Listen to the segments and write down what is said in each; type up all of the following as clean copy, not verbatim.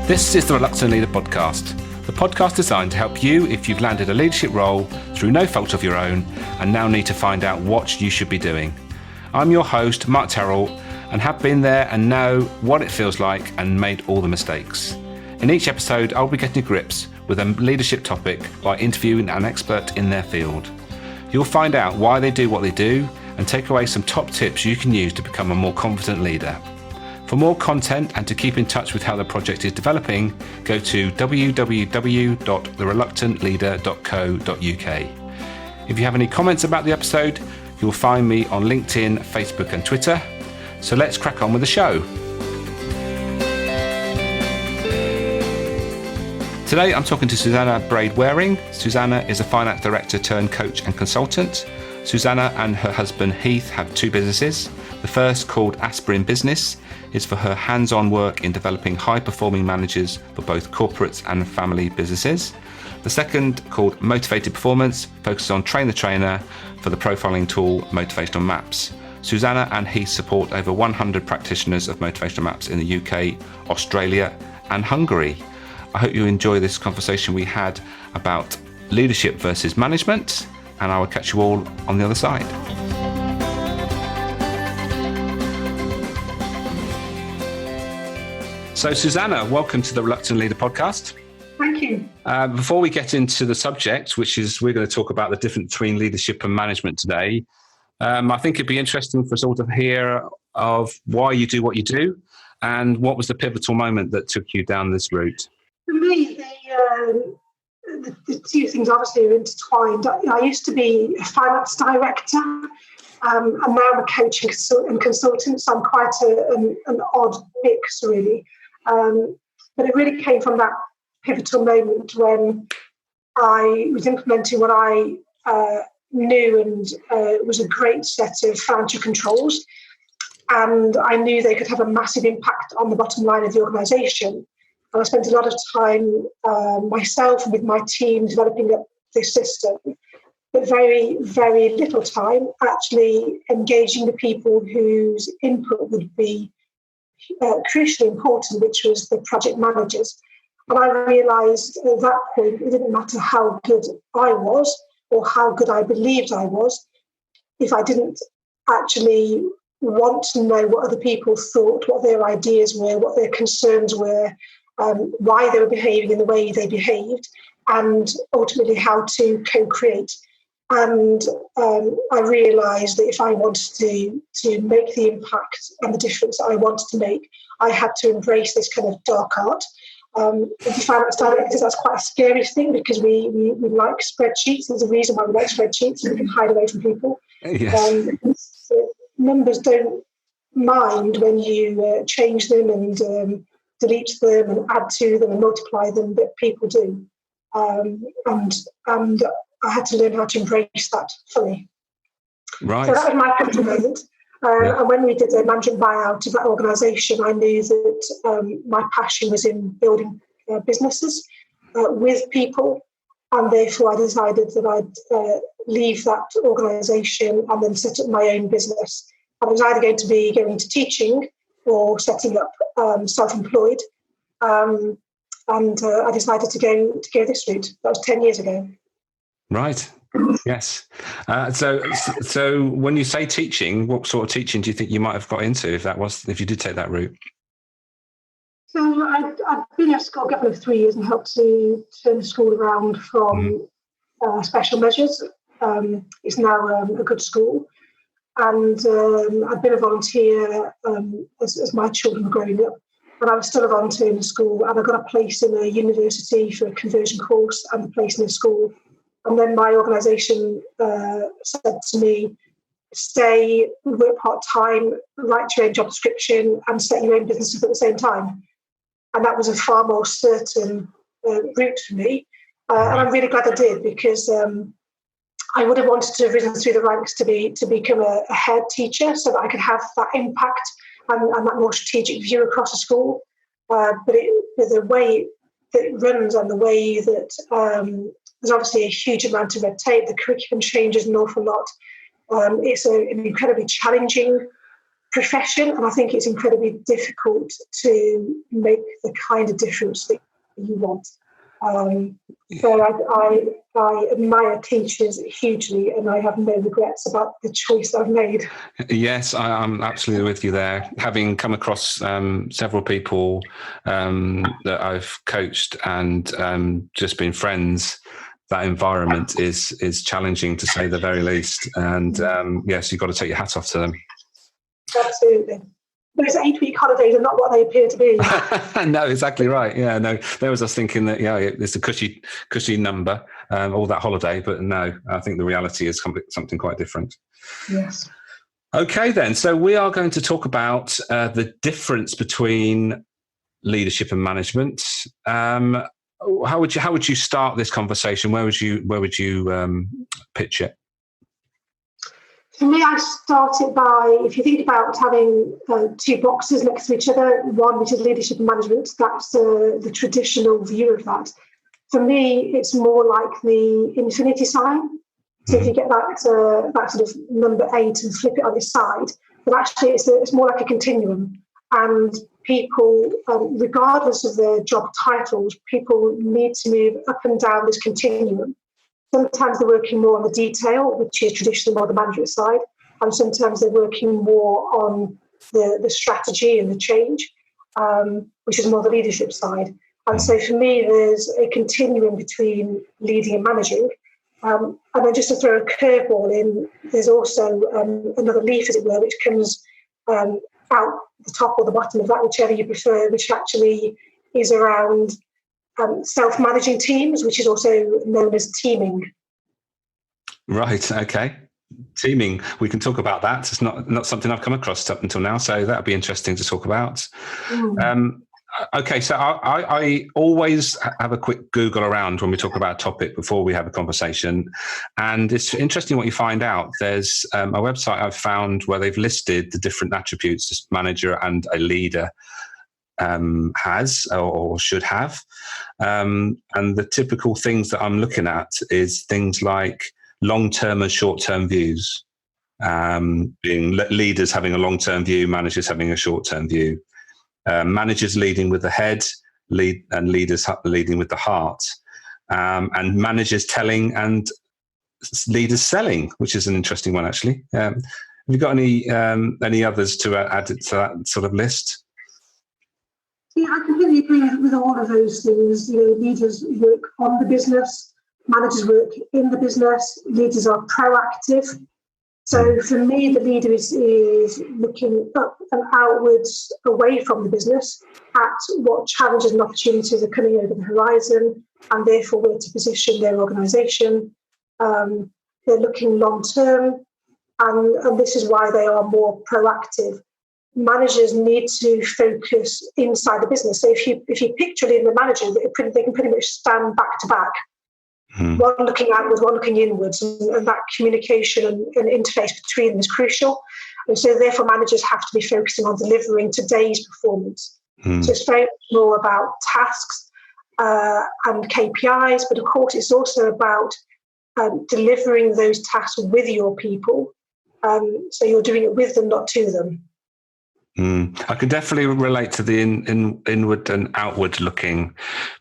This is the Reluctant Leader podcast, the podcast designed to help you if you've landed a leadership role through no fault of your own and now need to find out what you should be doing. I'm your host, Mark Terrell, and have been there and know what it feels like and made all the mistakes. In each episode, I'll be getting to grips with a leadership topic by interviewing an expert in their field. You'll find out why they do what they do and take away some top tips you can use to become a more confident leader. For more content and to keep in touch with how the project is developing, go to www.thereluctantleader.co.uk. If you have any comments about the episode, you'll find me on LinkedIn, Facebook and Twitter. So let's crack on with the show. Today I'm talking to Susannah Brade-Waring. Susannah is a finance director turned coach and consultant. Susannah and her husband Heath have two businesses. The first, called Aspirin Business, is for her hands-on work in developing high-performing managers for both corporates and family businesses. The second, called Motivated Performance, focuses on Train the Trainer for the profiling tool Motivational Maps. Susannah and Heath support over 100 practitioners of motivational maps in the UK, Australia and Hungary. I hope you enjoy this conversation we had about leadership versus management, and I will catch you all on the other side. So Susannah, welcome to the Reluctant Leader podcast. Thank you. Before we get into the subject, which is we're going to talk about the difference between leadership and management today, I think it'd be interesting for us all to hear of why you do what you do and what was the pivotal moment that took you down this route. For me, the two things obviously are intertwined. I used to be a finance director, and now I'm a coach and consultant, so I'm quite an odd mix, really. But it really came from that pivotal moment when I was implementing what I knew and was a great set of financial controls, and I knew they could have a massive impact on the bottom line of the organisation. And I spent a lot of time myself and with my team developing up this system, but very, very little time actually engaging the people whose input would be crucially important, which was the project managers. And I realised at that point it didn't matter how good I was or how good I believed I was, if I didn't actually want to know what other people thought, what their ideas were, what their concerns were, why they were behaving in the way they behaved, and ultimately how to co-create. And I realised that if I wanted to make the impact and the difference that I wanted to make, I had to embrace this kind of dark art. As finance directors, that's quite a scary thing because we like spreadsheets. There's a reason why we like spreadsheets, so we can hide away from people. Yes. Numbers don't mind when you change them and delete them and add to them and multiply them, but people do. And I had to learn how to embrace that fully. Right. So that was my pivotal moment. And when we did a management buyout of that organisation, I knew that my passion was in building businesses with people, and therefore I decided that I'd leave that organisation and then set up my own business. I was either going to be going into teaching or setting up self-employed, and I decided to go this route. That was 10 years ago. Right. Yes. So when you say teaching, what sort of teaching do you think you might have got into if you did take that route? So I've been at school governor for 3 years and helped to turn the school around from special measures. It's now a good school. And I've been a volunteer as my children were growing up. And I was still a volunteer in the school. And I got a place in a university for a conversion course and a place in a school. And then my organisation said to me, stay, work part-time, write your own job description and set your own business up at the same time. And that was a far more certain route for me. And I'm really glad I did, because I would have wanted to have risen through the ranks to become a head teacher so that I could have that impact and that more strategic view across the school. But the way that it runs and the way that there's obviously a huge amount of red tape, the curriculum changes an awful lot. It's an incredibly challenging profession, and I think it's incredibly difficult to make the kind of difference that you want. So I admire teachers hugely, and I have no regrets about the choice I've made. Yes, I'm absolutely with you there. Having come across several people that I've coached and just been friends, that environment is challenging to say the very least. And yes, you've got to take your hat off to them. Absolutely. Those 8-week holidays are not what they appear to be. No, exactly right. Yeah, no, there was us thinking that, it's a cushy number, all that holiday, but no, I think the reality is something quite different. Yes. Okay, then. So we are going to talk about the difference between leadership and management. How would you start this conversation? Where would you pitch it? For me, I start it by, if you think about having two boxes next to each other, one which is leadership and management, that's the traditional view of that. For me, it's more like the infinity sign. So if you get that sort of number 8 and flip it on its side, but actually it's more like a continuum. And people, regardless of their job titles, people need to move up and down this continuum. Sometimes they're working more on the detail, which is traditionally more the management side, and sometimes they're working more on the strategy and the change, which is more the leadership side. And so for me, there's a continuum between leading and managing. And then just to throw a curveball in, there's also another leaf, as it were, which comes out the top or the bottom of that, whichever you prefer, which actually is around self-managing teams, which is also known as teaming. Right. Okay. Teaming. We can talk about that. It's not something I've come across up until now, so that'd be interesting to talk about. Okay. So I always have a quick Google around when we talk about a topic before we have a conversation. And it's interesting what you find out. There's a website I've found where they've listed the different attributes this manager and a leader has or should have. And the typical things that I'm looking at is things like long-term and short-term views, being leaders having a long-term view, managers having a short-term view, managers leading with the head, leaders leading with the heart, and managers telling and leaders selling, which is an interesting one, actually. Have you got any others to add to that sort of list? Yeah, I completely agree with all of those things. Leaders work on the business, managers work in the business, leaders are proactive. So for me, the leader is looking up and outwards away from the business at what challenges and opportunities are coming over the horizon, and therefore where to position their organisation. They're looking long term, and this is why they are more proactive. Managers need to focus inside the business. So if you picture in the manager, they can pretty much stand back to back, one looking outwards, one looking inwards, and that communication and interface between them is crucial. And so therefore managers have to be focusing on delivering today's performance. So it's very much more about tasks and KPIs, but of course it's also about delivering those tasks with your people. So you're doing it with them, not to them. I can definitely relate to the inward and outward looking,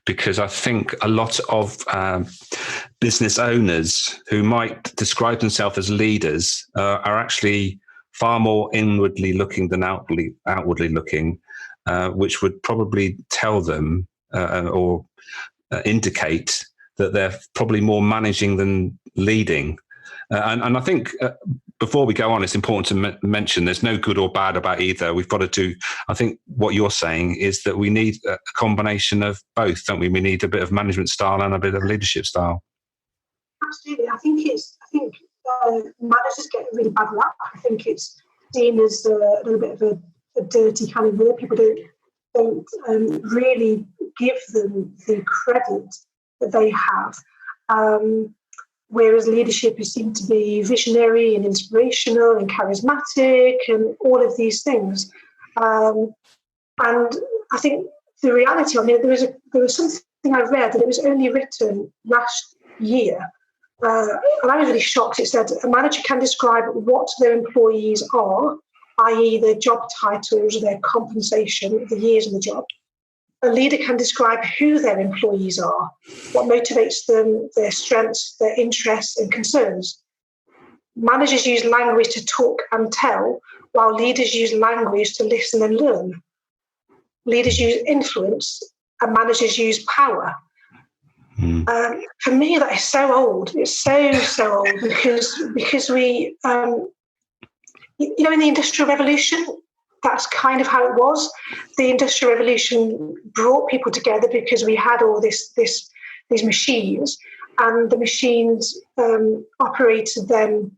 because I think a lot of business owners who might describe themselves as leaders are actually far more inwardly looking than outwardly looking, which would probably tell them or indicate that they're probably more managing than leading. And I think before we go on, it's important to mention there's no good or bad about either. We've got to do, I think what you're saying is that we need a combination of both, don't we? We need a bit of management style and a bit of leadership style. Absolutely. I think managers get a really bad rap. I think it's seen as a little bit of a dirty kind of word. People don't really give them the credit that they have. Whereas leadership is seen to be visionary and inspirational and charismatic and all of these things. And I think the reality on it, there was something I read, and it was only written last year. And I was really shocked. It said a manager can describe what their employees are i.e. their job titles, their compensation, the years of the job. A leader can describe who their employees are, what motivates them, their strengths, their interests and concerns. Managers use language to talk and tell, while leaders use language to listen and learn. Leaders use influence and managers use power. For me, that is so old. It's so old because we, in the Industrial Revolution, that's kind of how it was. The Industrial Revolution brought people together because we had all these machines, and the machines operated then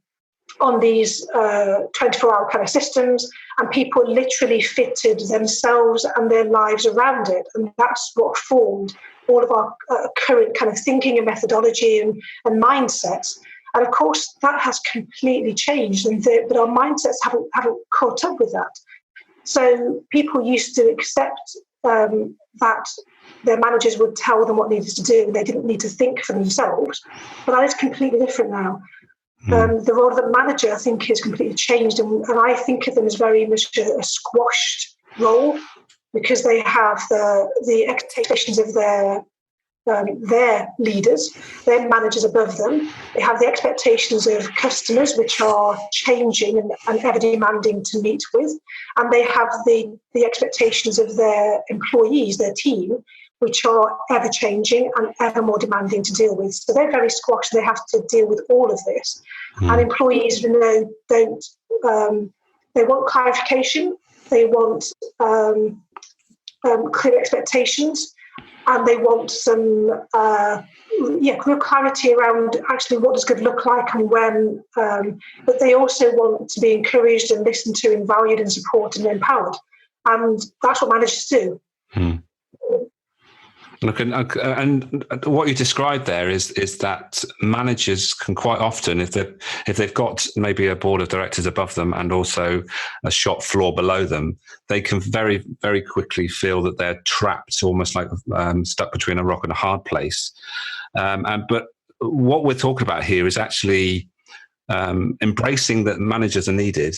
on these 24-hour kind of systems, and people literally fitted themselves and their lives around it. And that's what formed all of our current kind of thinking and methodology and mindsets. And of course, that has completely changed, but our mindsets haven't caught up with that. So people used to accept that their managers would tell them what needed to do, and they didn't need to think for themselves. But that is completely different now. The role of the manager, I think, has completely changed, and I think of them as very much a squashed role, because they have the expectations of their leaders, their managers above them. They have the expectations of customers, which are changing and ever demanding to meet with, and they have the expectations of their employees, their team, which are ever changing and ever more demanding to deal with. So they're very squashed. They have to deal with all of this. And employees, they want clarification. They want clear expectations, and they want some real clarity around actually what does good look like and when. But they also want to be encouraged and listened to and valued and supported and empowered. And that's what managers do. Look, and what you described there is that managers can quite often, if they've got maybe a board of directors above them and also a shop floor below them, they can very, very quickly feel that they're trapped, almost like stuck between a rock and a hard place. But what we're talking about here is actually embracing that managers are needed,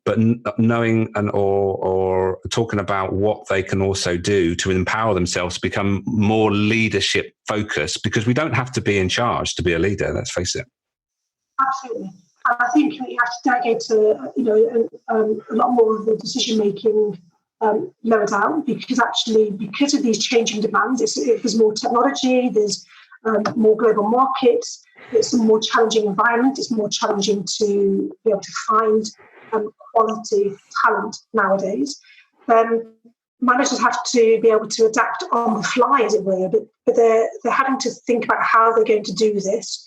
but knowing or talking about what they can also do to empower themselves to become more leadership focused, because we don't have to be in charge to be a leader, let's face it. Absolutely. And I think you have to delegate to, a lot more of the decision making lower down, because of these changing demands, there's more technology, there's more global markets, it's a more challenging environment, it's more challenging to be able to find quality talent nowadays. Managers have to be able to adapt on the fly, as it were, but they're having to think about how they're going to do this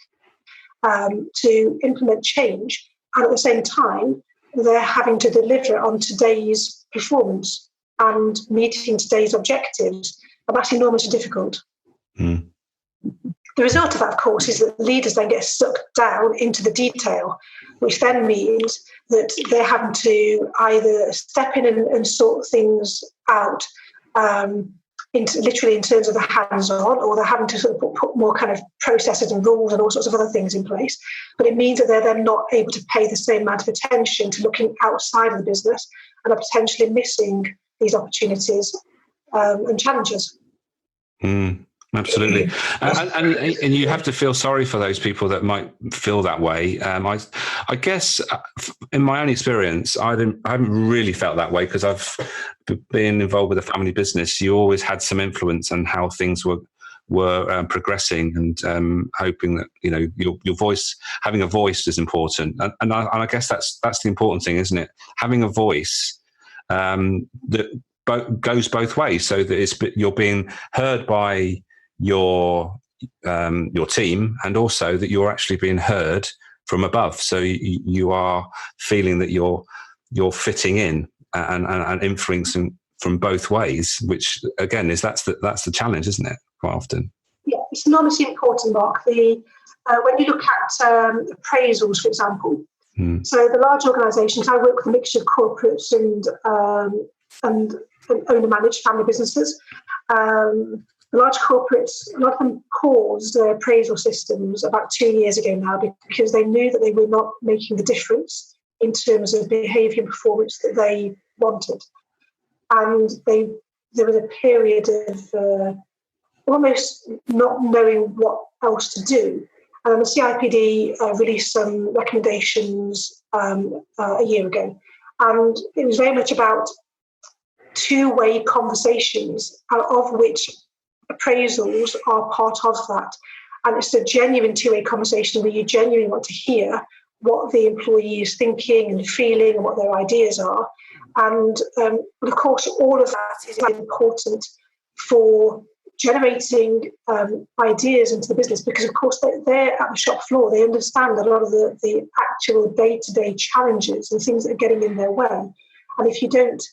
to implement change, and at the same time they're having to deliver on today's performance and meeting today's objectives, and that's enormously difficult. The result of that, of course, is that leaders then get sucked down into the detail, which then means that they're having to either step in and sort things out, literally in terms of the hands-on, or they're having to sort of put more kind of processes and rules and all sorts of other things in place. But it means that they're then not able to pay the same amount of attention to looking outside of the business, and are potentially missing these opportunities and challenges. Absolutely. And you have to feel sorry for those people that might feel that way. I guess in my own experience, I haven't really felt that way, because I've been involved with a family business. You always had some influence on how things were progressing, and hoping that your voice, having a voice, is important. And I guess that's the important thing, isn't it? Having a voice that goes both ways, so that you're being heard by your team, and also that you're actually being heard from above. So you are feeling that you're fitting in and influencing from both ways, which again that's the challenge, isn't it? Quite often. Yeah, it's enormously important, Mark. When you look at appraisals, for example, so the large organisations, I work with a mixture of corporates and owner-managed family businesses. The large corporates, a lot of them paused their appraisal systems about 2 years ago now, because they knew that they were not making the difference in terms of behaviour and performance that they wanted. And there was a period of almost not knowing what else to do. And the CIPD released some recommendations a year ago. And it was very much about two-way conversations, of which appraisals are part of that. And it's a genuine two-way conversation where you genuinely want to hear what the employee is thinking and feeling and what their ideas are. And of course, all of that is important for generating ideas into the business, because of course they're at the shop floor. They understand a lot of the actual day-to-day challenges and things that are getting in their way. And if you don't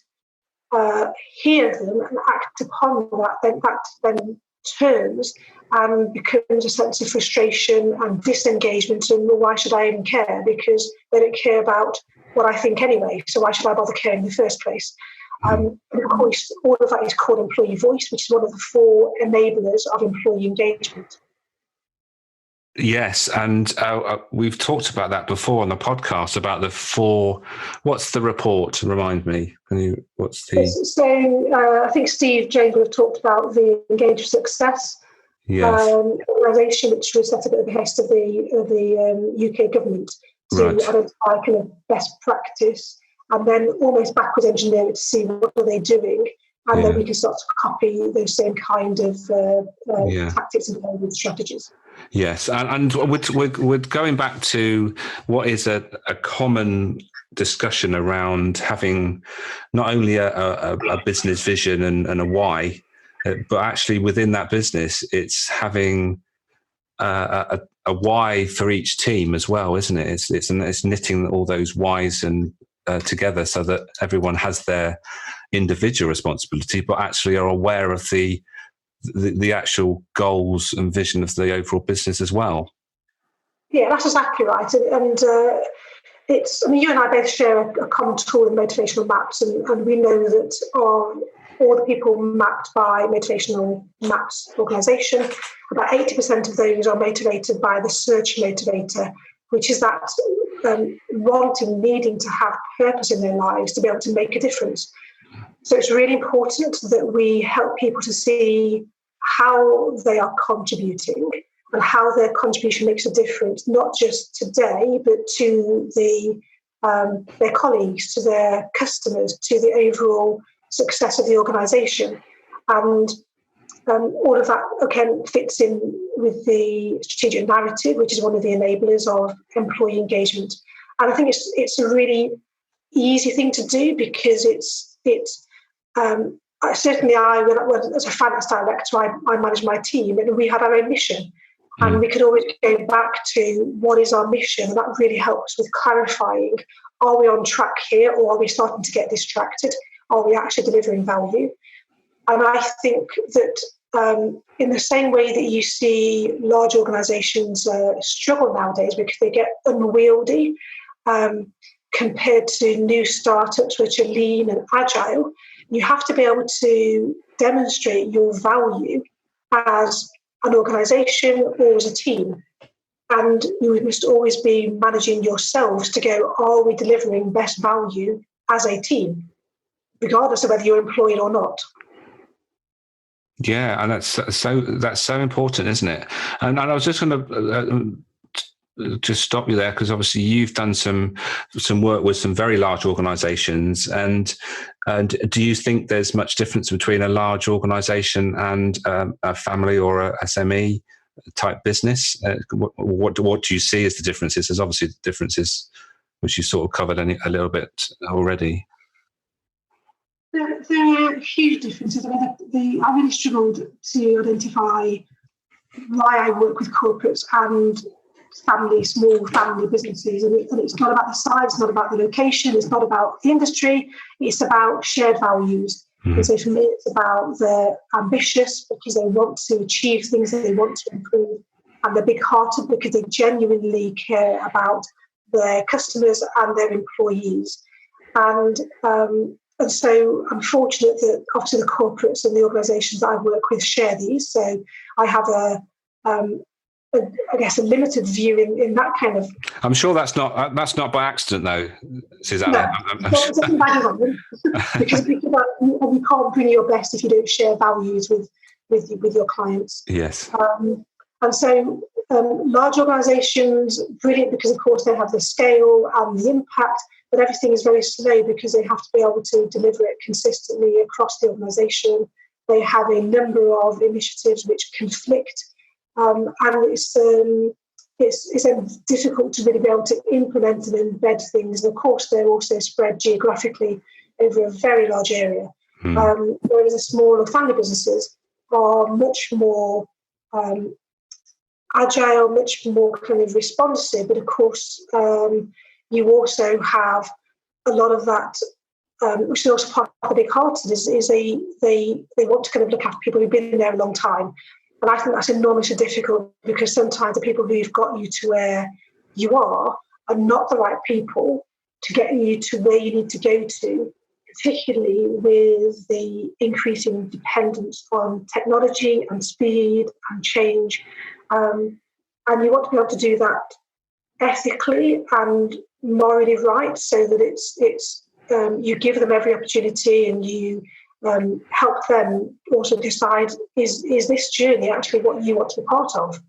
hear them and act upon that, then that then turns and becomes a sense of frustration and disengagement. And well, why should I even care? Because they don't care about what I think anyway. So why should I bother caring in the first place? And of course, all of that is called employee voice, which is one of the 4 enablers of employee engagement. Yes, and we've talked about that before on the podcast, about the 4. What's the report? Remind me. What's the? So I think Steve James would have talked about the Engage for Success organisation, which was set up at the behest of the UK government to identify kind of best practice, and then almost backwards engineer it to see what are they doing, and then we can start to copy those same kind of tactics and strategies. Yes, and we're going back to what is a common discussion around having not only a business vision and a why, but actually within that business, it's having a why for each team as well, isn't it? It's knitting all those whys and together so that everyone has their individual responsibility, but actually are aware of the actual goals and vision of the overall business as well. Yeah, that's exactly right. And you and I both share a common tool in motivational maps, and we know that all the people mapped by Motivational Maps organisation, about 80% of those are motivated by the search motivator, which is that needing to have purpose in their lives to be able to make a difference. So it's really important that we help people to see how they are contributing and how their contribution makes a difference, not just today, but to their colleagues, to their customers, to the overall success of the organisation. And all of that, again, fits in with the strategic narrative, which is one of the enablers of employee engagement. And I think it's a really easy thing to do, because certainly as a finance director, I manage my team, and we had our own mission. And we could always go back to what is our mission, and that really helps with clarifying, are we on track here, or are we starting to get distracted? Are we actually delivering value? And I think that in the same way that you see large organisations struggle nowadays because they get unwieldy compared to new startups which are lean and agile, you have to be able to demonstrate your value as an organisation or as a team. And you must always be managing yourselves to go, are we delivering best value as a team, regardless of whether you're employed or not? Yeah, and that's so important, isn't it? And I was just going to just stop you there, because obviously you've done some work with some very large organisations, and do you think there's much difference between a large organisation and a family or a SME type business? What do you see as the differences? There's obviously differences which you sort of covered a little bit already. There are huge differences. I mean, I really struggled to identify why I work with corporates and small family businesses. And it's not about the size, it's not about the location, it's not about the industry, it's about shared values. And so for me, it's about they're ambitious because they want to achieve things that they want to improve, and they're big-hearted because they genuinely care about their customers and their employees. And so I'm fortunate that obviously the corporates and the organisations that I work with share these. So I have a I guess, a limited view in that kind of. I'm sure that's not by accident, though, Susanna. No, it's not by design, because you can't bring your best if you don't share values with your clients. Yes. And so large organisations, brilliant, because of course they have the scale and the impact, but everything is very slow because they have to be able to deliver it consistently across the organisation. They have a number of initiatives which conflict, and it's difficult to really be able to implement and embed things. And of course, they're also spread geographically over a very large area. Whereas the smaller family businesses are much more agile, much more kind of responsive. But of course, you also have a lot of that, which is also part of the big hearted, is they want to kind of look after people who've been there a long time. And I think that's enormously difficult, because sometimes the people who've got you to where you are not the right people to get you to where you need to go to, particularly with the increasing dependence on technology and speed and change. And you want to be able to do that ethically and morally right, so that it's you give them every opportunity, and you help them also decide, is this journey actually what you want to be part of?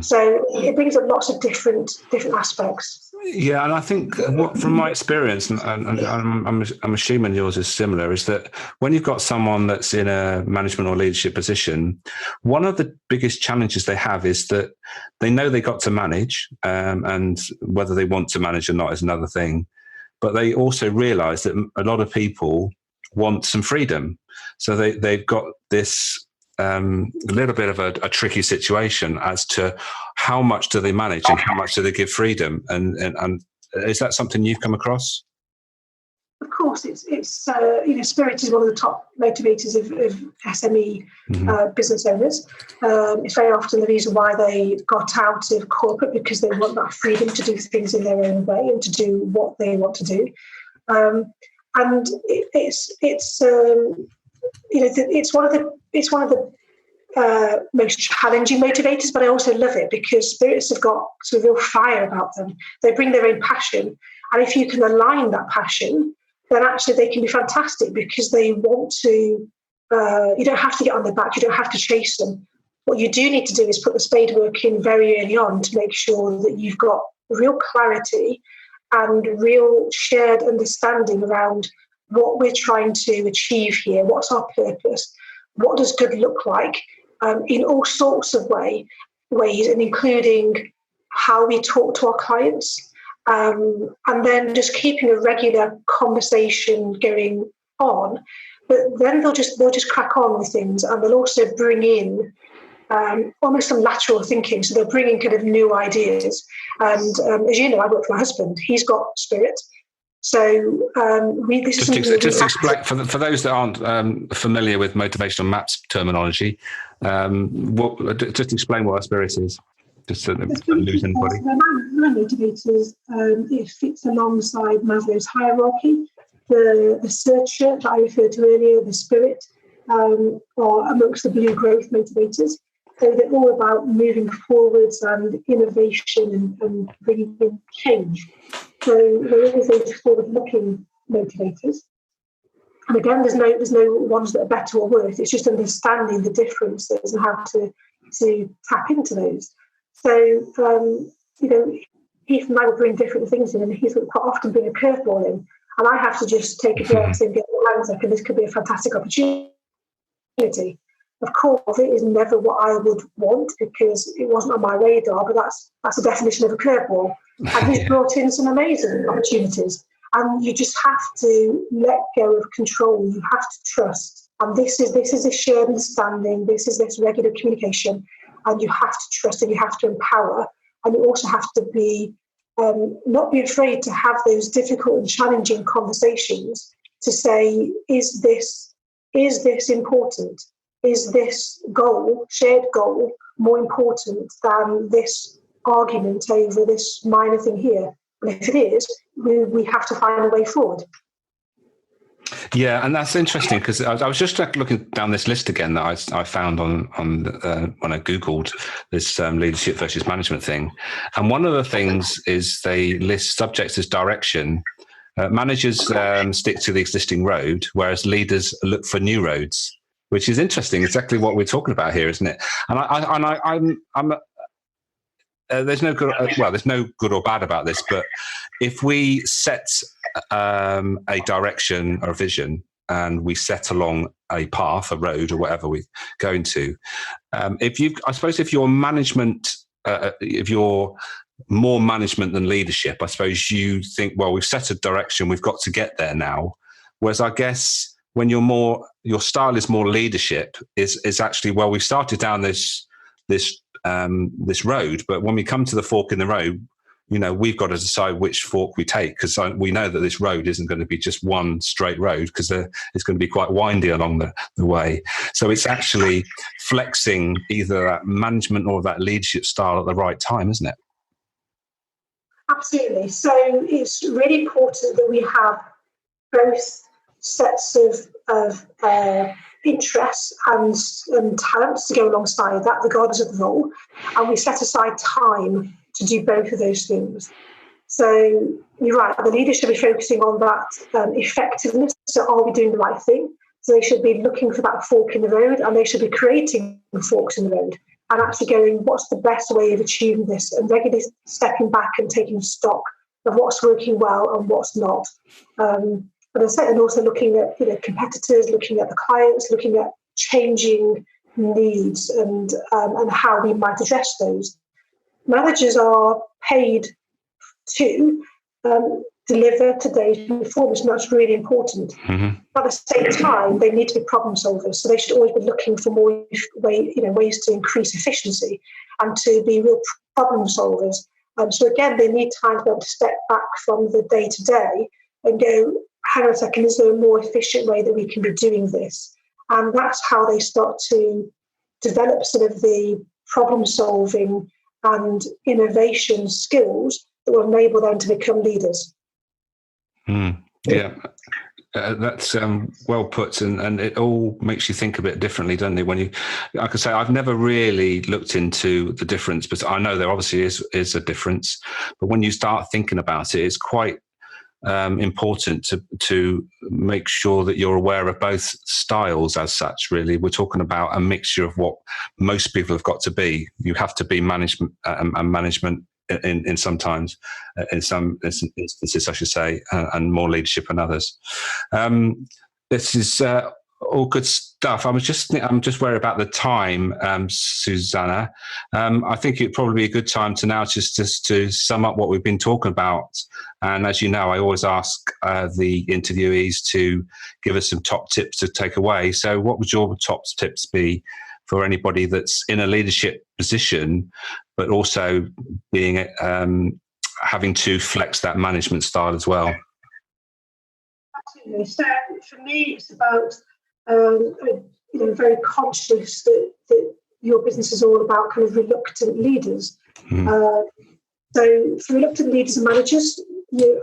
So it brings up lots of different aspects. Yeah, and I think from my experience, and I'm assuming yours is similar, is that when you've got someone that's in a management or leadership position, one of the biggest challenges they have is that they know they got to manage, and whether they want to manage or not is another thing. But they also realise that a lot of people want some freedom, so they've got this a little bit of a tricky situation as to how much do they manage and how much do they give freedom, and is that something you've come across? Of course, it's spirit is one of the top motivators of SME business owners. It's very often the reason why they got out of corporate, because they want that freedom to do things in their own way and to do what they want to do. And it's one of the most challenging motivators, but I also love it because spirits have got sort of real fire about them. They bring their own passion, and if you can align that passion, then actually they can be fantastic, because they want to. You don't have to get on their back. You don't have to chase them. What you do need to do is put the spade work in very early on to make sure that you've got real clarity and real shared understanding around what we're trying to achieve here. What's our purpose? What does good look like in all sorts of ways, and including how we talk to our clients, and then just keeping a regular conversation going on. But then they'll just crack on with things, and they'll also bring in almost some lateral thinking. So they'll bring in kind of new ideas. And as you know, I work with my husband. He's got spirit. So just explain for those that aren't familiar with motivational maps terminology. Just explain what a spirit is, just so that we don't lose anybody. My motivators, it fits alongside Maslow's hierarchy. The searcher that I referred to earlier, the spirit, are amongst the blue growth motivators. So they're all about moving forwards and innovation and bringing in change. So there is those forward-looking motivators. And again, there's no ones that are better or worse. It's just understanding the differences and how to tap into those. So, Heath and I will bring different things in, and Heath will quite often bring a curveball in. And I have to just take a breath and get my hands up, and this could be a fantastic opportunity. Of course, it is never what I would want, because it wasn't on my radar, but that's the definition of a curveball. And he's brought in some amazing opportunities. And you just have to let go of control. You have to trust. And this is a shared understanding. This is this regular communication. And you have to trust, and you have to empower. And you also have to be not be afraid to have those difficult and challenging conversations to say, is this important? Is this shared goal, more important than this argument over this minor thing here? And if it is, we have to find a way forward. Yeah, and that's interesting because I was just looking down this list again that I found on when I googled this leadership versus management thing, and one of the things is they list subjects as direction. Managers stick to the existing road, whereas leaders look for new roads, which is interesting. Exactly what we're talking about here, isn't it? And I'm there's no good. There's no good or bad about this, but if we set a direction or a vision, and we set along a path, a road, or whatever we're going to, I suppose, if your management, if you're more management than leadership, I suppose you think, well, we've set a direction, we've got to get there now. Whereas I guess when your style is more leadership, is actually, well, we started down this road, but when we come to the fork in the road, we've got to decide which fork we take, because we know that this road isn't going to be just one straight road, because it's going to be quite windy along the way. So it's actually flexing either that management or that leadership style at the right time, isn't it? Absolutely. So it's really important that we have both sets of interests and talents to go alongside that, regardless of the role, and we set aside time to do both of those things. So you're right, the leader should be focusing on that effectiveness. So are we doing the right thing? So they should be looking for that fork in the road, and they should be creating forks in the road and actually going, what's the best way of achieving this, and regularly stepping back and taking stock of what's working well and what's not. And also looking at competitors, looking at the clients, looking at changing needs and how we might address those. Managers are paid to deliver today's performance, and that's really important. Mm-hmm. At the same time, they need to be problem solvers, so they should always be looking for more ways to increase efficiency and to be real problem solvers. So again, they need time to be able to step back from the day to day and go, hang on a second, is there a more efficient way that we can be doing this? And that's how they start to develop sort of the problem solving and innovation skills that will enable them to become leaders. Yeah, that's well put, and it all makes you think a bit differently, doesn't it? When like I say, I've never really looked into the difference, but I know there obviously is a difference. But when you start thinking about it, it's quite important to make sure that you're aware of both styles as such. Really, we're talking about a mixture of what most people have got to be. You have to be management and management in sometimes, in some instances, I should say, and more leadership in others. This is all good stuff. I'm just worried about the time, Susannah. I think it'd probably be a good time to now just to sum up what we've been talking about. And as you know, I always ask the interviewees to give us some top tips to take away. So what would your top tips be for anybody that's in a leadership position, but also being having to flex that management style as well? Absolutely. So for me, it's about very conscious that your business is all about kind of reluctant leaders. Mm. So for reluctant leaders and managers,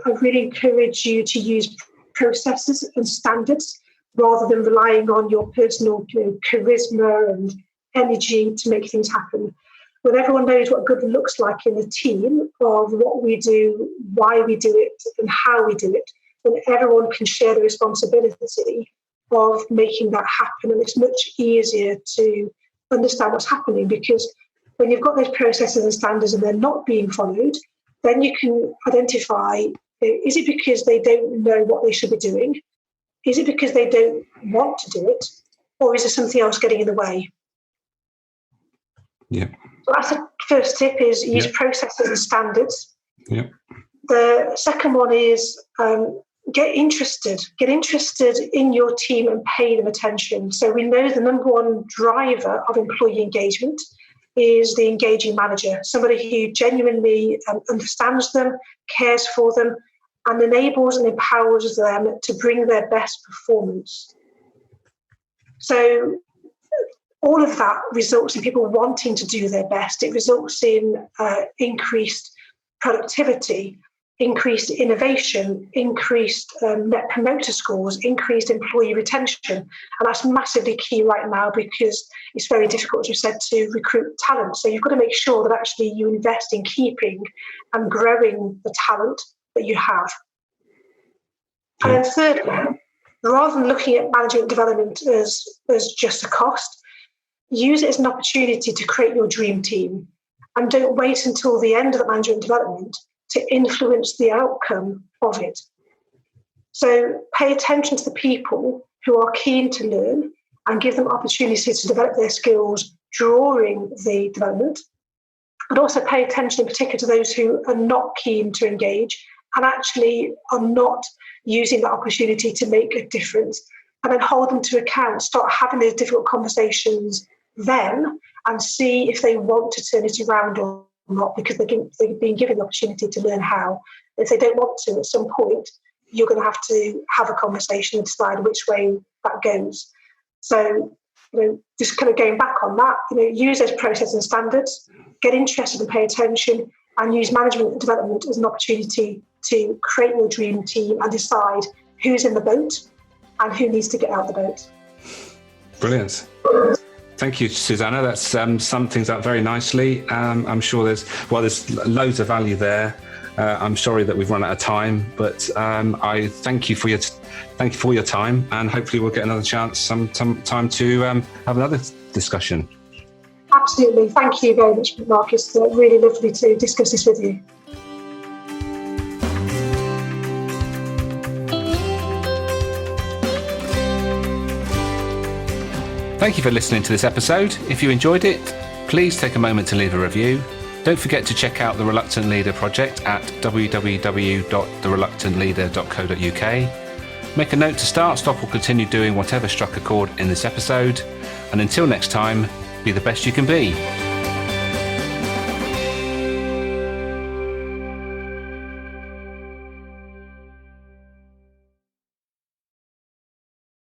I really encourage you to use processes and standards rather than relying on your personal charisma and energy to make things happen. When everyone knows what good looks like in the team, of what we do, why we do it, and how we do it, then everyone can share the responsibility of making that happen. And it's much easier to understand what's happening, because when you've got those processes and standards and they're not being followed, then you can identify, is it because they don't know what they should be doing? Is it because they don't want to do it? Or is there something else getting in the way? Yeah. So that's the first tip, is use processes and standards. Yeah. The second one is get interested in your team and pay them attention. So we know the number one driver of employee engagement is the engaging manager, somebody who genuinely understands them, cares for them, and enables and empowers them to bring their best performance. So all of that results in people wanting to do their best. It results in increased productivity. increased innovation, increased net promoter scores, increased employee retention. And that's massively key right now because it's very difficult, as you said, to recruit talent. So you've got to make sure that actually you invest in keeping and growing the talent that you have. And then thirdly, rather than looking at management development as just a cost, use it as an opportunity to create your dream team. And don't wait until the end of the management development to influence the outcome of it. So pay attention to the people who are keen to learn and give them opportunities to develop their skills during the development. And also pay attention in particular to those who are not keen to engage and actually are not using that opportunity to make a difference. And then hold them to account, start having those difficult conversations then and see if they want to turn it around or not, because they've been given the opportunity to learn how. If they don't want to, at some point, you're going to have a conversation and decide which way that goes. So, just kind of going back on that, use those processes and standards, get interested and pay attention, and use management development as an opportunity to create your dream team and decide who's in the boat and who needs to get out of the boat. Brilliant. Thank you, Susannah. That's summed things up very nicely. I'm sure there's loads of value there. I'm sorry that we've run out of time, but I thank you for your time, and hopefully we'll get another chance some time to have another discussion. Absolutely. Thank you very much, Mark. It's really lovely to discuss this with you. Thank you for listening to this episode. If you enjoyed it, please take a moment to leave a review. Don't forget to check out the Reluctant Leader project at www.thereluctantleader.co.uk. Make a note to start, stop or continue doing whatever struck a chord in this episode. And until next time, be the best you can be.